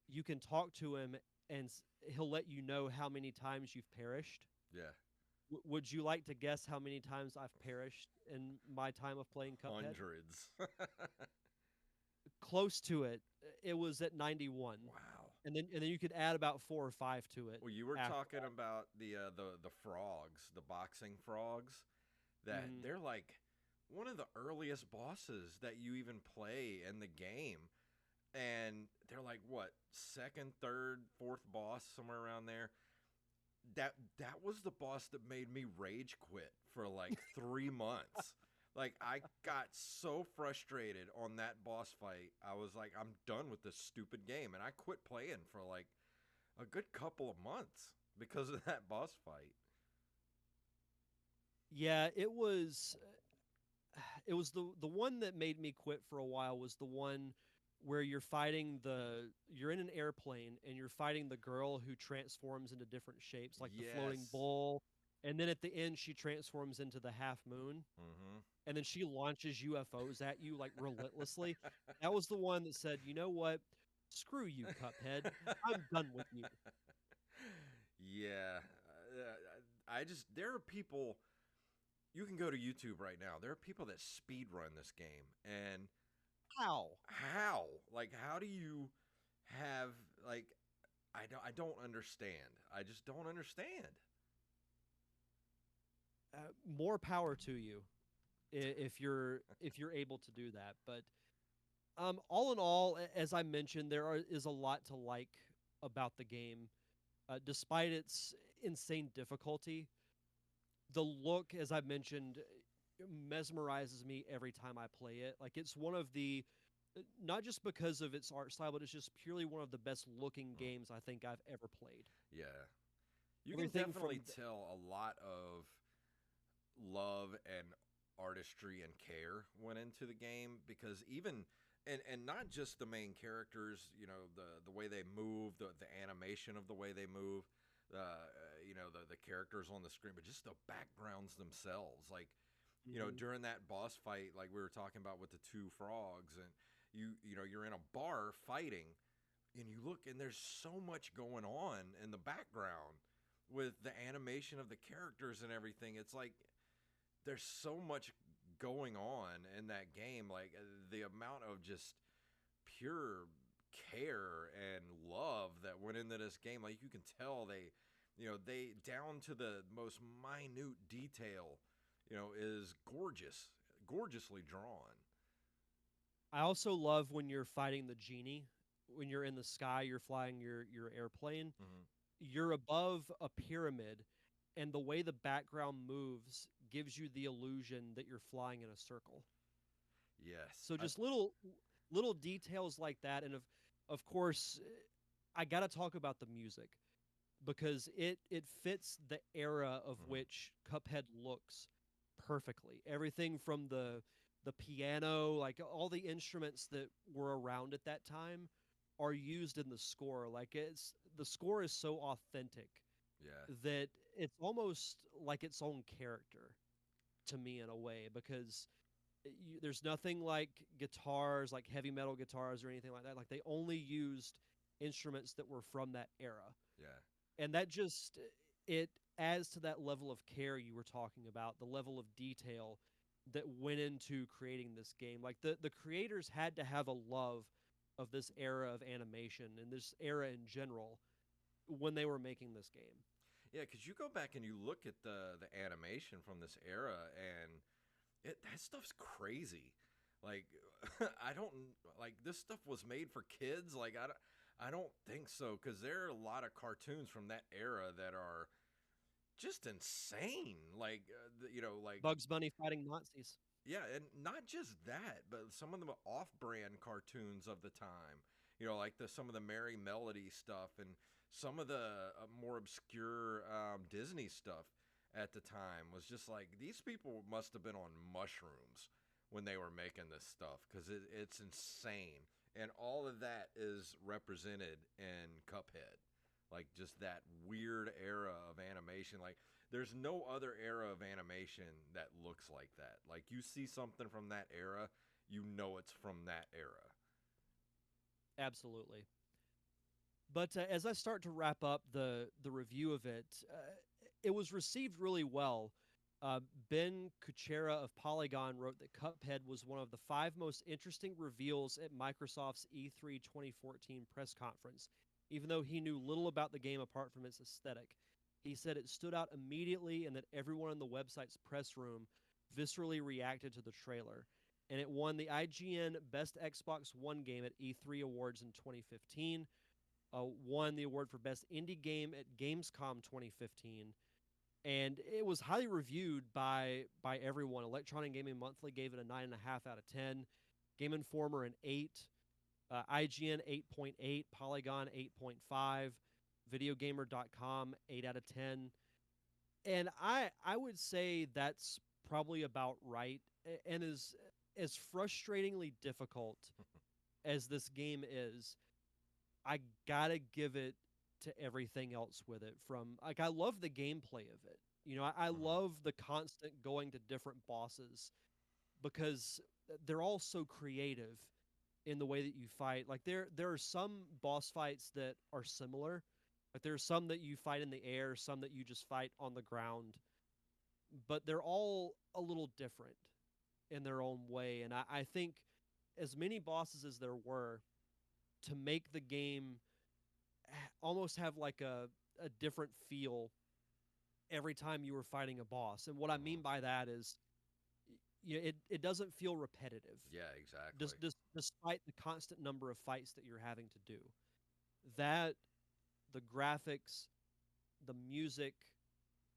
You can talk to him, and he'll let you know how many times you've perished. Yeah, Would you like to guess how many times I've perished in my time of playing Cuphead? hundreds. Close to it. It was at 91. Wow. And then you could add about 4 or 5 to it Well, you were after talking that. about the frogs, the boxing frogs. That Mhm. they're like one of the earliest bosses that you even play in the game, and they're like what, second, third, fourth boss, somewhere around there. That was the boss that made me rage quit for like 3 months. Like, I got so frustrated on that boss fight. I was like, I'm done with this stupid game, and I quit playing for like a good couple of months because of that boss fight. Yeah, it was the one that made me quit for a while, was the one where you're in an airplane and you're fighting the girl who transforms into different shapes, like the floating Yes. bull and then at the end she transforms into the half moon, Mm-hmm. and then she launches UFOs at you like relentlessly. That was the one that said, "You know what? Screw you, Cuphead. I'm done with you." Yeah. I just, there are people, you can go to YouTube right now. There are people that speed run this game. And How? how? Like, how do you have, like, I don't understand. I just don't understand. More power to you if you're able to do that. But all in all, as I mentioned, is a lot to like about the game, despite its insane difficulty. The look, as I mentioned, mesmerizes me every time I play it. Like it's one of the not just because of its art style, but it's just purely one of the best looking Mm, games I think I've ever played. yeah. You can Everything definitely from tell a lot of love and artistry and care went into the game, because even, and not just the main characters, the way they move, the animation of the way they move, the characters on the screen, but just the backgrounds themselves. Like, Mhm. during that boss fight, like we were talking about with the two frogs, and you're in a bar fighting, and you look and there's so much going on in the background with the animation of the characters and everything. It's like there's so much going on in that game. Like, the amount of just pure care and love that went into this game. Like, you can tell they down to the most minute detail, is gorgeously drawn. I also love when you're fighting the genie. When you're in the sky, you're flying your airplane. Hmm. You're above a pyramid, and the way the background moves gives you the illusion that you're flying in a circle. Yes. So just little details like that, and of course, I got to talk about the music because it fits the era of Mhm. which Cuphead looks perfectly. Everything from the piano, like all the instruments that were around at that time are used in the score. Like the score is so authentic Yeah. that it's almost like its own character to me in a way because there's nothing like guitars, like heavy metal guitars or anything like that. Like they only used instruments that were from that era, Yeah. and that just it adds to that level of care you were talking about, the level of detail that went into creating this game. Like the creators had to have a love of this era of animation and this era in general when they were making this game. Yeah, because you go back and you look at the animation from this era, and that stuff's crazy. Like, I don't, like, this stuff was made for kids. Like, I don't think so, because there are a lot of cartoons from that era that are just insane. Like, like, Bugs Bunny fighting Nazis. yeah, and not just that, but some of the off-brand cartoons of the time. Like some of the Merry Melody stuff, and some of the more obscure Disney stuff at the time was just like, these people must have been on mushrooms when they were making this stuff, because it's insane, and all of that is represented in Cuphead. Like, just that weird era of animation. Like, there's no other era of animation that looks like that. Like, you see something from that era, you know it's from that era. Absolutely. But as I start to wrap up the review of it, it was received really well. Ben Kuchera of Polygon wrote that Cuphead was one of the five most interesting reveals at Microsoft's E3 2014 press conference, even though he knew little about the game apart from its aesthetic. He said it stood out immediately and that everyone in the website's press room viscerally reacted to the trailer. And it won the IGN Best Xbox One Game at E3 Awards in 2015, won the award for Best Indie Game at Gamescom 2015, and it was highly reviewed by everyone. Electronic Gaming Monthly gave it a 9.5 out of 10, Game Informer an 8, IGN 8.8, Polygon 8.5, VideoGamer.com 8 out of 10, and I would say that's probably about right. And as frustratingly difficult as this game is, I gotta give it to everything else with it. From like I love the gameplay of it. I Mhm. love the constant going to different bosses because they're all so creative in the way that you fight. Like there are some boss fights that are similar. Like there's some that you fight in the air, some that you just fight on the ground, but they're all a little different in their own way. And I think as many bosses as there were to make the game almost have like a different feel every time you were fighting a boss. And what I Mhm. mean by that is it doesn't feel repetitive. Yeah, exactly. Despite the constant number of fights that you're having to do. That the graphics, the music,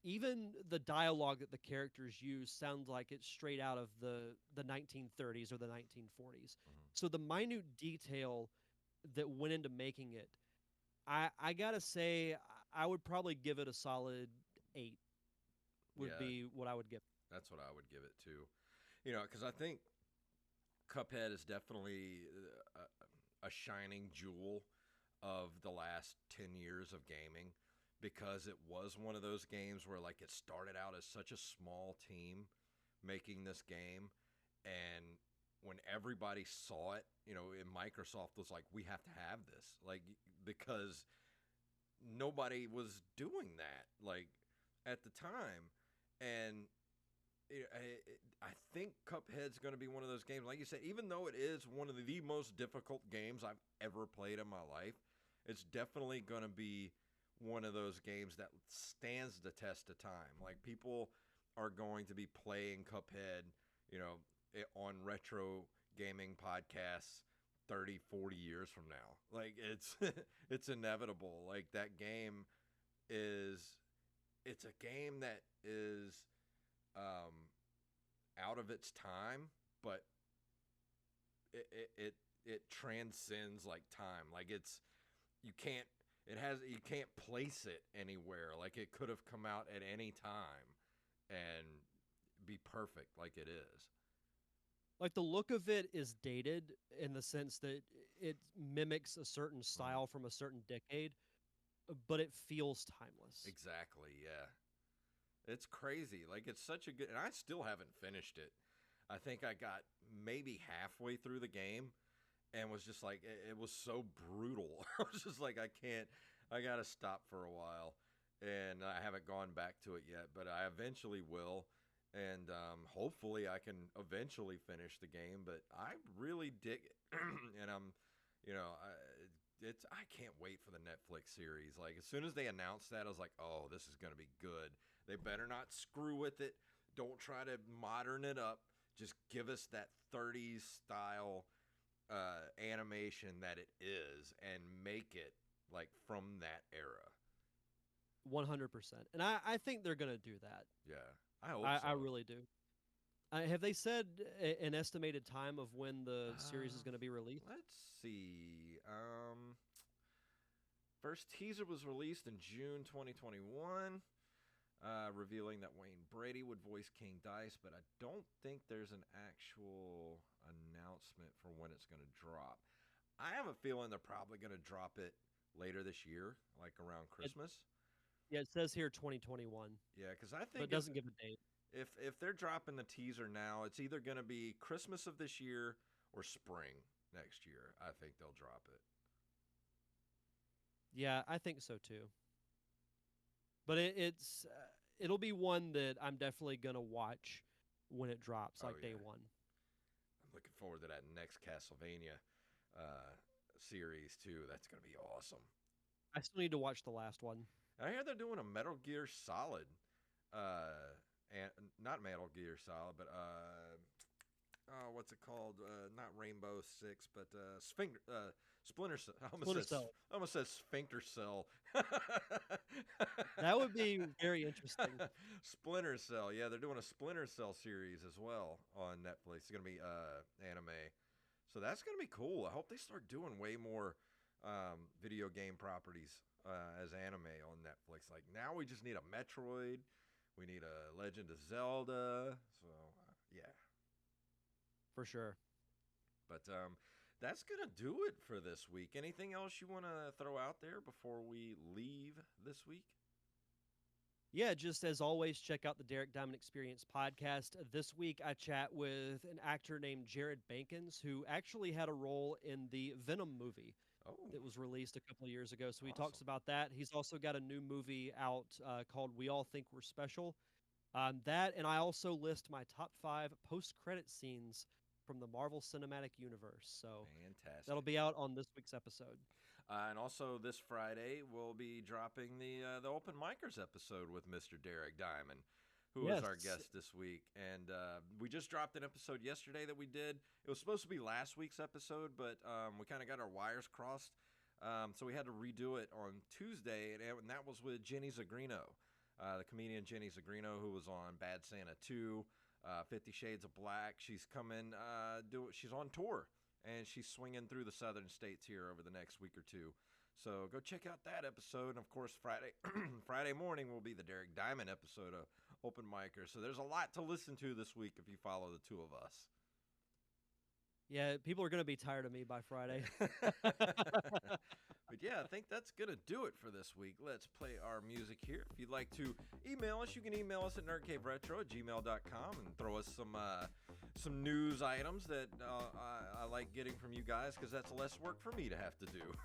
even the dialogue that the characters use sounds like it's straight out of the 1930s or the 1940s. Mhm. So the minute detail that went into making it, I gotta say I would probably give it a solid 8. Would Yeah, be what I would give. that's what I would give it too. Because I think Cuphead is definitely a shining jewel of the last 10 years of gaming because it was one of those games where like it started out as such a small team making this game, and when everybody saw it, and Microsoft was like, we have to have this, like, because nobody was doing that like at the time. And I think Cuphead's going to be one of those games, like you said, even though it is one of the most difficult games I've ever played in my life, it's definitely going to be one of those games that stands the test of time. Like, people are going to be playing Cuphead, on retro gaming podcasts 30, 40 years from now. Like, it's it's inevitable. Like, that game is it's a game that is um out of its time, but it transcends like time. Like, you can't you can't place it anywhere. Like, it could have come out at any time and be perfect like it is. Like the look of it is dated in the sense that it mimics a certain Mhm. style from a certain decade, but it feels timeless. Exactly, yeah. It's crazy. Like, it's such a good, and I still haven't finished it. I think I got maybe halfway through the game and was just like, it was so brutal. I was just like, I gotta stop for a while, and I haven't gone back to it yet, but I eventually will, and hopefully I can eventually finish the game. But I really dig it, and you know, I, I can't wait for the Netflix series. Like, as soon as they announced that, I was like, oh, this is gonna be good. They better not screw with it. Don't try to modern it up. Just give us that 30s style animation that it is and make it like from that era. 100%. And I think they're going to do that. Yeah, I hope I so. really do. Have they said an estimated time of when the series is going to be released? Let's see. First teaser was released in June 2021, revealing that Wayne Brady would voice King Dice, but I don't think there's an actual announcement for when it's going to drop. I have a feeling they're probably going to drop it later this year, like around It, Christmas. yeah, it says here 2021, Yeah, because I but it think doesn't give a date. if they're dropping the teaser now, it's either going to be Christmas of this year or spring next year. I think they'll drop it. Yeah, I think so too. But it'll be one that I'm definitely going to watch when it drops, Oh like day yeah, one. I'm looking forward to that next Castlevania uh, series too. That's going to be awesome. I still need to watch the last one. I hear they're doing a Metal Gear Solid, and not Metal Gear Solid, but what's it called? Not Rainbow Six, but Splinter Cell. Splinter Cell. I almost said Sphincter Cell. That would be very interesting. Splinter Cell. Yeah, they're doing a Splinter Cell series as well on Netflix. It's gonna be anime, so that's gonna be cool. I hope they start doing way more video game properties as anime on Netflix. Like, now we just need a Metroid, we need a Legend of Zelda. So yeah, For sure. but that's gonna do it for this week. Anything else you want to throw out there before we leave this week? Yeah, just as always, check out the Derek Diamond Experience podcast. This week, I chat with an actor named Jared Bankins, who actually had a role in the Venom movie Oh, that was released a couple of years ago. So he talks awesome. about that. He's also got a new movie out called We All Think We're Special. That, and I also list my top 5 post-credit scenes from the Marvel Cinematic Universe. So that'll Fantastic. be out on this week's episode. And also this Friday, we'll be dropping the Open Micers episode with Mr. Derek Diamond, who was our Yes. guest this week. And we just dropped an episode yesterday that we did. It was supposed to be last week's episode, but we kind of got our wires crossed. So we had to redo it on Tuesday, and that was with Jenny Zagrino, the comedian Jenny Zagrino, who was on Bad Santa 2, 50 Shades of Black. She's coming, she's on tour, and she's swinging through the southern states here over the next week or two. So go check out that episode. And of course, Friday Friday morning will be the Derek Diamond episode of Open Micer. So there's a lot to listen to this week if you follow the two of us. Yeah, people are going to be tired of me by Friday. But yeah, I think that's going to do it for this week. Let's play our music here. If you'd like to email us, you can email us at nerdcaveretro@gmail.com and throw us some news items that I like getting from you guys, because that's less work for me to have to do.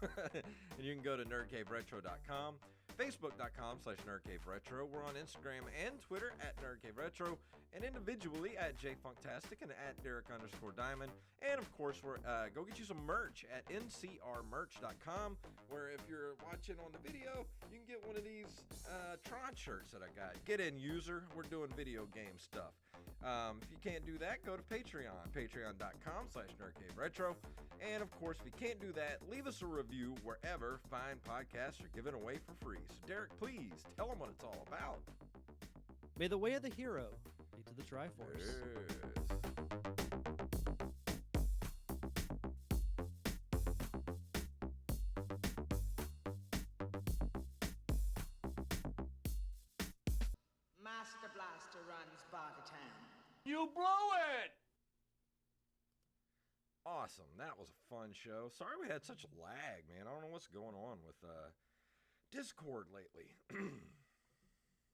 And you can go to nerdcaveretro.com, facebook.com/nerdcaveretro. We're on Instagram and Twitter at nerdcaveretro, and individually at jfunktastic and at Derek_Diamond. And of course, we're go get you some merch at ncrmerch.com, where if you're watching on the video, you can get one of these Tron shirts that I got. Get in, user. We're doing video game stuff. If you can't do that, go to Patreon, patreon.com/nerdcaveretro. And of course, if you can't do that, leave us a review wherever fine podcasts are given away for free. So Derek, please tell them what it's all about. May the way of the hero lead to the Triforce. Yes. Master Blaster runs Bartertown. You blew it! Awesome. That was a fun show. Sorry we had such lag, man. I don't know what's going on with Discord lately.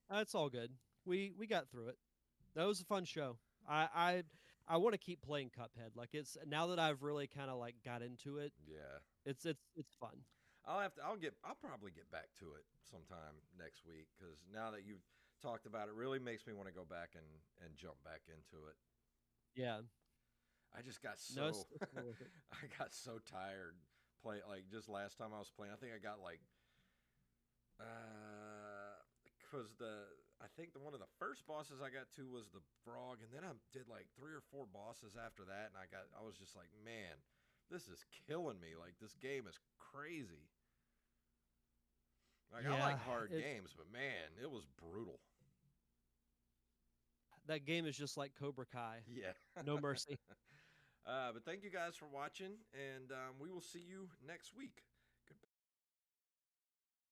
That's all good. We got through it. That was a fun show. I want to keep playing Cuphead. Like, it's now that I've really kind of like got into it. Yeah. It's fun. I'll probably get back to it sometime next week, because now that you've talked about it, really makes me want to go back and jump back into it. Yeah. I just got No, so it's worth it. I got so tired playing. Like, just last time I was playing, I think I got like because I think one of the first bosses I got to was the frog, and then I did like 3 or 4 bosses after that, and I was just like, man, this is killing me. Like, this game is crazy. Like, I like hard games, but man, it was brutal. That game is just like Cobra Kai. Yeah. No mercy. But thank you guys for watching, and we will see you next week.